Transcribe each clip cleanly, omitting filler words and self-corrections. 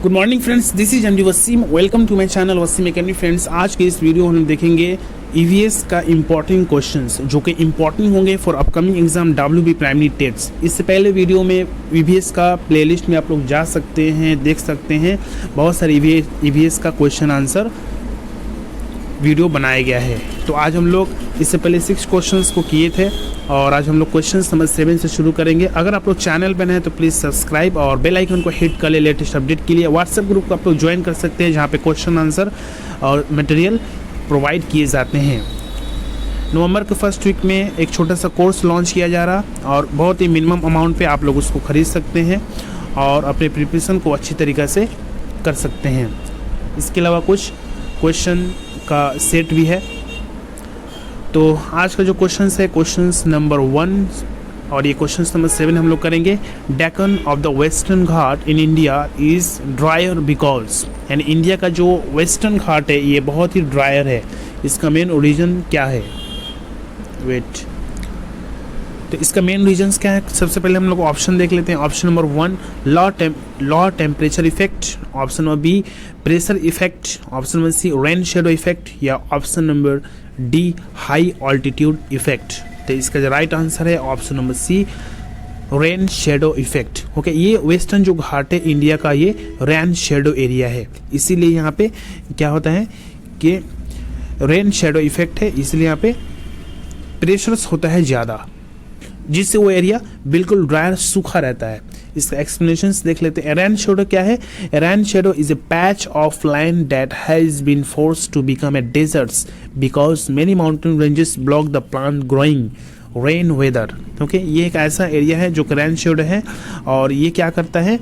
Good morning friends, this is MD Wasim. Welcome to my channel Wasim Academy. Friends, आज के इस video में हम देखेंगे ईवीएस का इंपॉर्टेंट क्वेश्चंस जो कि इंपॉर्टेंट होंगे for upcoming exam WB primary test. इससे पहले वीडियो में ईवीएस का प्लेलिस्ट में आप लोग जा सकते हैं, देख सकते हैं, बहुत सारे ईवीएस का क्वेश्चन आंसर वीडियो बनाया गया है। तो आज हम लोग इससे पहले 6 क्वेश्चंस को किए थे और आज हम लोग क्वेश्चन नंबर 7 से शुरू करेंगे। अगर आप लोग चैनल पर हैं तो प्लीज़ सब्सक्राइब और बेल आइकन को हिट कर ले लेटेस्ट अपडेट के लिए। व्हाट्सएप ग्रुप को आप लोग ज्वाइन कर सकते हैं जहां पे क्वेश्चन आंसर और मटेरियल प्रोवाइड किए जाते हैं। नवंबर के फर्स्ट वीक में एक छोटा सा कोर्स लॉन्च किया जा रहा और बहुत ही मिनिमम अमाउंट पे आप लोग उसको ख़रीद सकते हैं और अपने प्रिपरेशन को अच्छी तरीक़े से कर सकते हैं। इसके अलावा कुछ क्वेश्चन का सेट भी है। तो आज का जो क्वेश्चन है क्वेश्चन नंबर 1 और ये क्वेश्चन नंबर 7 हम लोग करेंगे। Deccan of the Western Ghat in India is dryer because, यानी इंडिया का जो वेस्टर्न घाट है ये बहुत ही ड्रायर है। इसका मेन रीज़न क्या है? तो इसका मेन रीजंस क्या है? सबसे पहले हम लोग ऑप्शन देख लेते हैं। Option number 1 low temperature effect, option number B pressure effect, option number C rain shadow effect या option number D high altitude effect. तो इसका जो राइट आंसर है option number C rain shadow effect. Okay, ये western जो घाट है India का ये रेन शेडो एरिया है, इसीलिए यहाँ पे क्या होता है कि रेन शेडो इफेक्ट है, इसलिए यहाँ पे प्रेशर्स होता है ज़्यादा, जिससे वो एरिया बिल्कुल ड्रायर सूखा रहता है। इसका एक्सप्लेनेशंस देख लेते हैं। रेन शेडो क्या है? Rain shadow is a patch of land that has been forced to become a deserts because many mountain ranges block the plant growing rain weather. Okay, ये एक ऐसा एरिया है जो रेन शेडो है और ये क्या करता है,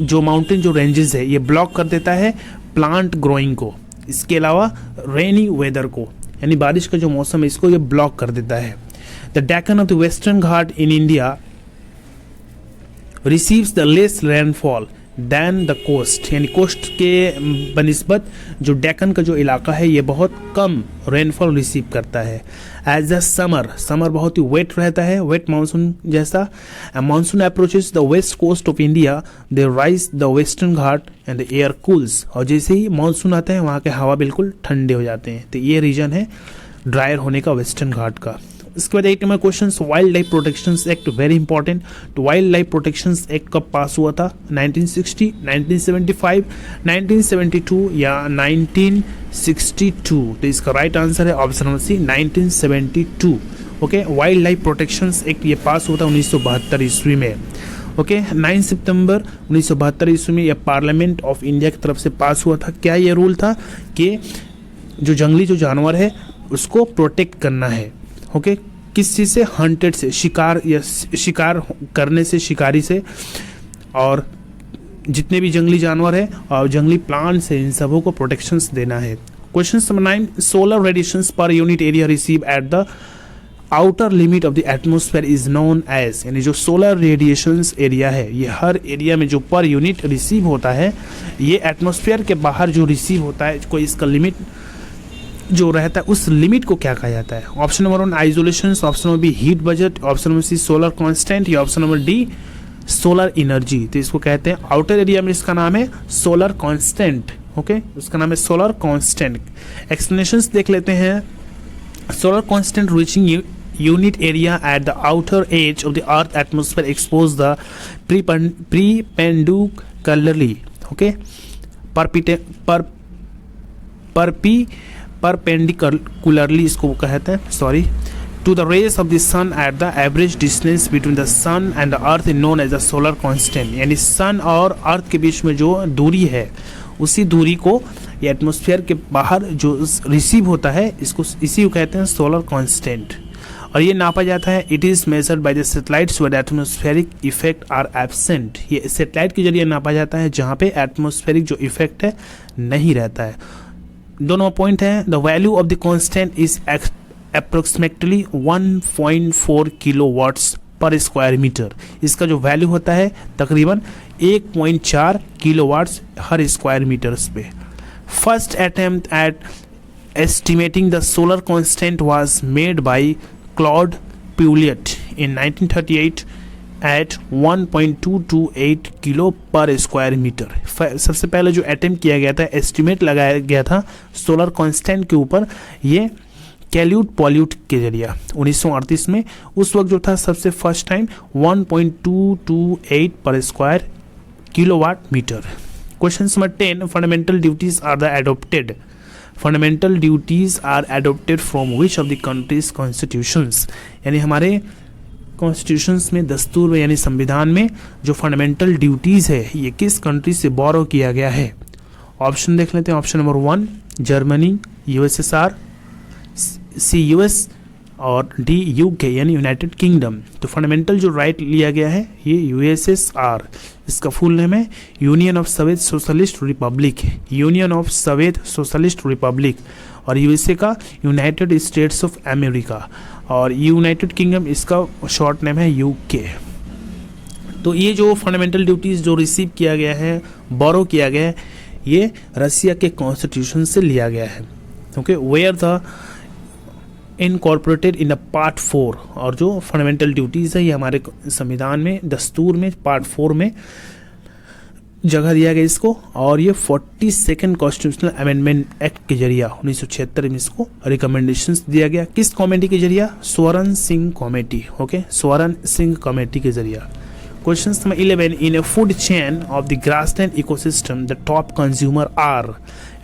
जो माउंटेन जो रेंजेस है ये ब्लॉक कर देता है प्लांट ग्रोइंग को। इसके अलावा रेनी वेदर को, यानी बारिश का जो मौसम है इसको ये ब्लॉक कर देता है। The Deccan of the Western Ghat in India receives the less rainfall than the coast, यानी कोस्ट के बनिस्बत जो डेक्कन का जो इलाका है ये बहुत कम रेनफॉल रिसीव करता है। एज अ समर बहुत ही वेट रहता है, वेट मानसून जैसा। Monsoon approaches the west coast of India they rise the Western Ghat and the air cools, और जैसे ही मानसून आता है वहाँ के हवा बिल्कुल ठंडे हो जाते हैं। तो ये रीजन है ड्रायर होने का वेस्टर्न घाट का। इसके बाद 8 number question, wild life protection act, very important. तो वाइल्ड लाइफ प्रोटेक्शन एक्ट कब पास हुआ था? 1960, 1975, 1972 या 1962? तो इसका राइट आंसर है option number C 1972। Okay, wild life protection act ये पास हुआ था 1972 ईस्वी में। ओके, 9 सितंबर 1972 ईस्वी में यह पार्लियामेंट ऑफ इंडिया की तरफ से पास हुआ था। क्या ये रूल था कि जो जंगली जो जानवर है उसको प्रोटेक्ट करना है। ओके, किस चीज़ से? हंटेड से, शिकार या शिकार करने से, शिकारी से, और जितने भी जंगली जानवर है और जंगली प्लांट्स है इन सबों को प्रोटेक्शंस देना है। Question number 9, solar radiations per unit area receive at the outer limit of the atmosphere is known as, यानी जो सोलर रेडिएशंस एरिया है ये हर एरिया में जो पर यूनिट रिसीव होता है ये एटमोस्फेयर के बाहर जो रिसीव होता है, कोई इसका लिमिट जो रहता है उस लिमिट को क्या कहा जाता है? Option number 1 insolation, option number B heat budget, option number C solar constant या option number D solar energy. तो इसको कहते हैं आउटर एरिया में इसका नाम है सोलर कांस्टेंट। ओके, उसका नाम है सोलर कांस्टेंट। एक्सप्लेनेशंस देख लेते हैं। Solar constant reaching unit area at the outer edge of the earth atmosphere expose the perpendicularly, okay, perpendicularly इसको कहते हैं, sorry, to the rays of the sun at the average distance between the sun and the earth is known as the solar constant, यानी सन और अर्थ के बीच में जो दूरी है उसी दूरी को ये एटमॉस्फेयर के बाहर जो रिसीव होता है इसको इसी को कहते हैं सोलर कांस्टेंट। और ये नापा जाता है, it is measured by the satellites where atmospheric effect are absent. ये सैटेलाइट के जरिए नापा जाता है जहाँ पे एटमॉस्फेरिक जो इफेक्ट है नहीं रहता है। दोनों पॉइंट है। The value of the constant is approximately 1.4 kilowatts per square metre. इसका जो वैल्यू होता है तकरीबन 1.4 किलोवाट्स हर स्क्वायर मीटर्स पे। First attempt at estimating the solar constant was made by Claude Pouillet in 1938 at 1.228 kilo per square metre. सबसे पहले जो अटेम्प्ट किया गया था, एस्टिमेट लगाया गया था सोलर कांस्टेंट के ऊपर, ये कैल्यूट पॉल्यूट के जरिए 1938 में। उस वक्त जो था सबसे first time 1.228 per square kilowatt metre. Question number 10, fundamental duties are the adopted. Fundamental duties are adopted from which of the countries constitutions. यानी हमारे कॉन्स्टिट्यूशंस में, दस्तूर में यानी संविधान में जो फंडामेंटल ड्यूटीज है ये किस कंट्री से बोरो किया गया है। ऑप्शन देख लेते हैं। ऑप्शन नंबर 1 जर्मनी, यूएसएसआर, सी यूएस और डी यूके यानी यूनाइटेड किंगडम। तो फंडामेंटल जो राइट लिया गया है ये यूएसएसआर, इसका फुल नेम है union of Soviet socialist Republic, union of Soviet socialist Republic. और यूएसए का यूनाइटेड स्टेट्स ऑफ अमेरिका, और यूनाइटेड किंगडम इसका शॉर्ट नेम है यूके। तो ये जो फंडामेंटल ड्यूटीज जो रिसीव किया गया है, बोरो किया गया है, ये रसिया के कॉन्स्टिट्यूशन से लिया गया है। Okay, where the incorporated in part 4। और जो फंडामेंटल ड्यूटीज है ये हमारे संविधान में, दस्तूर में पार्ट 4 में जगह दिया गया इसको। और ये 42nd कॉन्स्टिट्यूशनल अमेंडमेंट एक्ट के जरिए 1976 में इसको रिकमेंडेशंस दिया गया। किस कमेटी के जरिए? स्वर्ण सिंह कमेटी। ओके, स्वर्ण सिंह कमेटी के जरिए। Question number 11, in a food chain of the grassland ecosystem the top consumer are.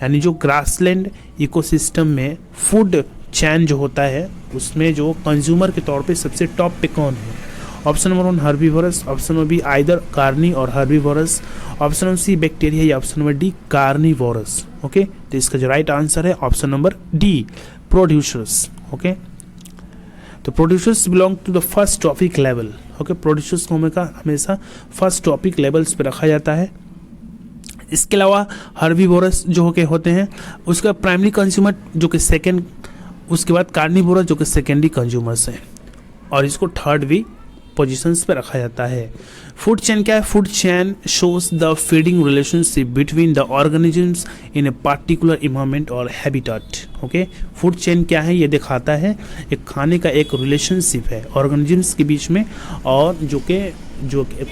यानी जो ग्रासलैंड इकोसिस्टम में फूड चैन जो होता है उसमें जो कंज्यूमर के तौर पे सबसे टॉप पे कौन है? Option number 1 herbivorous, option number B either carni or herbivorous, option number C bacteria या option number D carnivorous. Okay, तो इसका जो राइट आंसर है option number D producers. Okay, तो producers belong to the first topic level. Okay, producers को हमेशा first topic levels पे रखा जाता है। इसके अलावा हर्बीवोरस जो होते हैं उसका प्राइमरी कंज्यूमर जो कि सेकेंड, उसके बाद कार्निवोरस जो कि सेकेंडरी कंज्यूमर्स हैं, और इसको थर्ड भी पोजीशंस पे रखा जाता है। फूड चेन क्या है? Food chain shows the feeding relationship between the organisms in a particular environment और हैबिटेट। ओके, फूड चेन क्या है? ये दिखाता है एक खाने का एक रिलेशनशिप है ऑर्गेनिजम्स के बीच में, और जो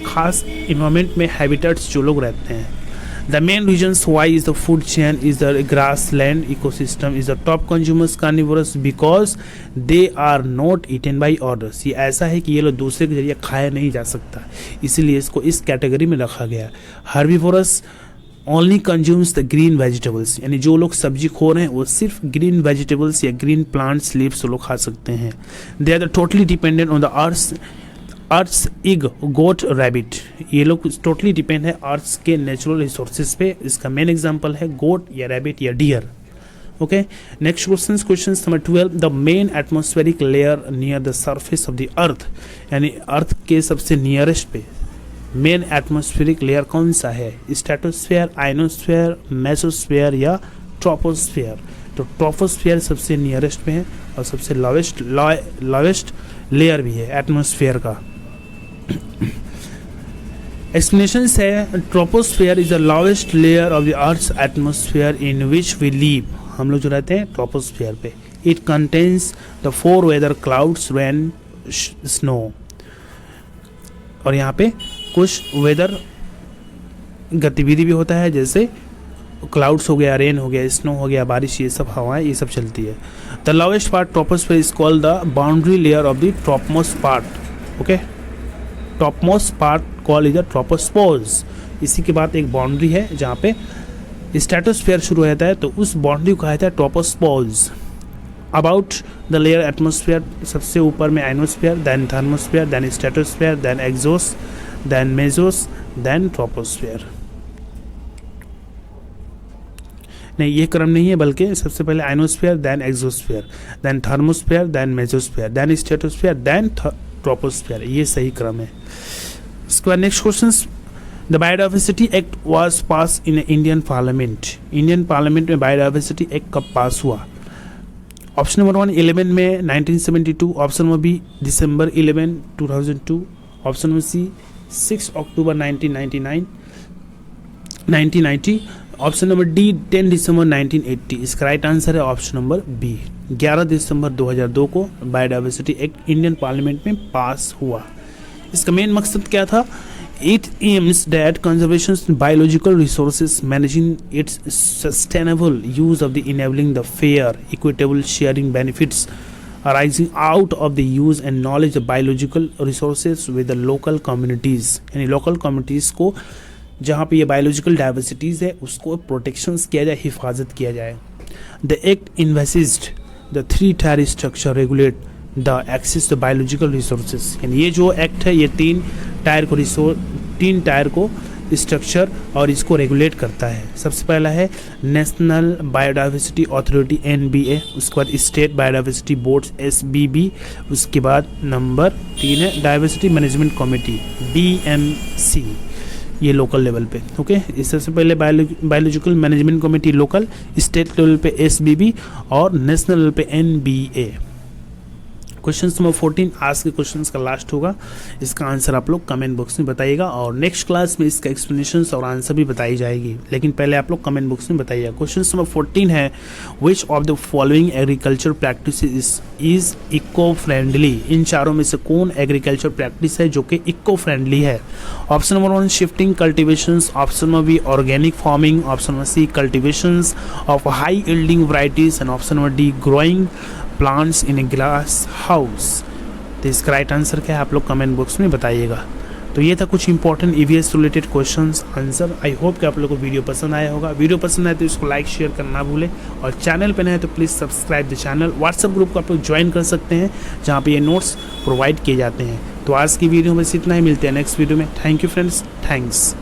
खास इन्वायरमेंट में हैबिटेट्स जो लोग रहते हैं। The main reasons why is the food chain is the grassland ecosystem is the top consumers carnivorous because they are not eaten by others। ये ऐसा है कि ये लोग दूसरे के जरिए खाया नहीं जा सकता, इसीलिए इसको इस कैटेगरी में रखा गया। Herbivorous only consumes the green vegetables, यानी जो लोग सब्जी खो रहे हैं वो सिर्फ ग्रीन वेजिटेबल्स या ग्रीन प्लांट्स लीव्स लोग खा सकते हैं। They are totally dependent on the earth, egg, goat, rabbit. ये लोग टोटली डिपेंड है अर्थ के नेचुरल रिसोर्सेज पे। इसका मेन एग्जांपल है गोट या रैबिट या deer. Okay, next question number 12, the main atmospheric layer near the surface of the earth. यानी अर्थ के सबसे नियरेस्ट पे मेन एटमॉस्फेरिक लेयर कौन सा है? स्ट्रेटोस्फेयर, आयनोस्फेयर, मेसोस्फेयर या ट्रोपोस्फेयर। तो ट्रोपोस्फेयर सबसे नियरेस्ट पे है और सबसे लोवेस्ट लेयर भी है एटमॉस्फेयर का। एक्सप्लेनेशन है troposphere is the lowest layer of the earth's atmosphere in which we live. हम लोग जो रहते हैं ट्रोपोस्फेयर पे। It contains the 4 weather clouds, rain, snow. और यहाँ पे कुछ वेदर गतिविधि भी होता है, जैसे क्लाउड्स हो गया, रेन हो गया, स्नो हो गया, बारिश, ये सब हवाएं ये सब चलती है। The lowest part troposphere is called the boundary layer of the topmost part. Okay, topmost part called is the tropopause. इसी के बाद एक बाउंड्री है जहाँ पे स्ट्रेटोस्फेयर शुरू हो जाता है, तो उस बाउंड्री को कहा जाता है troposphere. About the layer atmosphere, सबसे ऊपर में ionosphere, then thermosphere, then stratosphere, then exos, then mesos, then troposphere. नहीं, ये क्रम नहीं है, बल्कि सबसे पहले ionosphere, then exosphere, then thermosphere, then mesosphere, then stratosphere, then troposphere. ये सही क्रम है। इसके बाद next question, the biodiversity act was pass in Indian parliament. Indian parliament में बायोडाइवर्सिटी एक्ट कब पास हुआ? ऑप्शन नंबर 1 11 में 1972, ऑप्शन नंबर बी दिसंबर 11 2002, ऑप्शन नंबर सी 6 अक्टूबर 1990, ऑप्शन नंबर डी 10 दिसंबर 1980। इसका राइट आंसर है ऑप्शन नंबर बी 11 दिसंबर 2002 को बायोडाइवर्सिटी एक्ट इंडियन पार्लियामेंट में पास हुआ। इसका मेन मकसद क्या था? It aims at conservation of biological resources, managing its sustainable use of the enabling the fair, equitable sharing benefits arising out of the use and knowledge of biological resources with the local communities. यानी local communities को जहाँ पे ये biological diversities है उसको protections किया जाए, हिफाजत किया जाए. The act envisaged the 3-tier structure regulate the access to biological resources. यानी ये जो एक्ट है ये 3 टायर को स्ट्रक्चर और इसको रेगुलेट करता है. सबसे पहला है नेशनल बायोडाइवर्सिटी अथॉरिटी NBA, उसके बाद स्टेट बायोडाइवर्सिटी बोर्ड SBB, उसके बाद नंबर 3 है डाइवर्सिटी मैनेजमेंट कमेटी BMC, ये लोकल लेवल पे. ओके, इस सबसे पहले biological management committee local, state level पे SBB और नेशनल लेवल पे NBA. क्वेश्चन नंबर 14 आज के क्वेश्चंस का लास्ट होगा. इसका आंसर आप लोग कमेंट बॉक्स में बताइएगा और नेक्स्ट क्लास में इसका एक्सप्लेनेशंस और आंसर भी बताई जाएगी, लेकिन पहले आप लोग कमेंट बॉक्स में बताइएगा. क्वेश्चन नंबर 14 है which of the following agriculture practices is eco friendly. इन चारों में से कौन एग्रीकल्चर प्रैक्टिस है जो कि इको फ्रेंडली है? Option number 1 shifting cultivations, option number B organic farming, option number C cultivations of high yielding varieties and option number D growing plants in a glass house. तो इसका right answer क्या है आप लोग comment box में बताइएगा. तो ये था कुछ important EVS related questions answer. I hope कि आप लोगों को वीडियो पसंद आया होगा. वीडियो पसंद आए तो इसको लाइक शेयर करना ना भूलें और चैनल पे नए हैं तो please subscribe the channel. WhatsApp group को आप लोग ज्वाइन कर सकते हैं जहाँ पे ये नोट्स प्रोवाइड किए जाते हैं. तो आज की वीडियो में बस इतना ही, मिलते हैं नेक्स्ट वीडियो में. Thank you friends, thanks.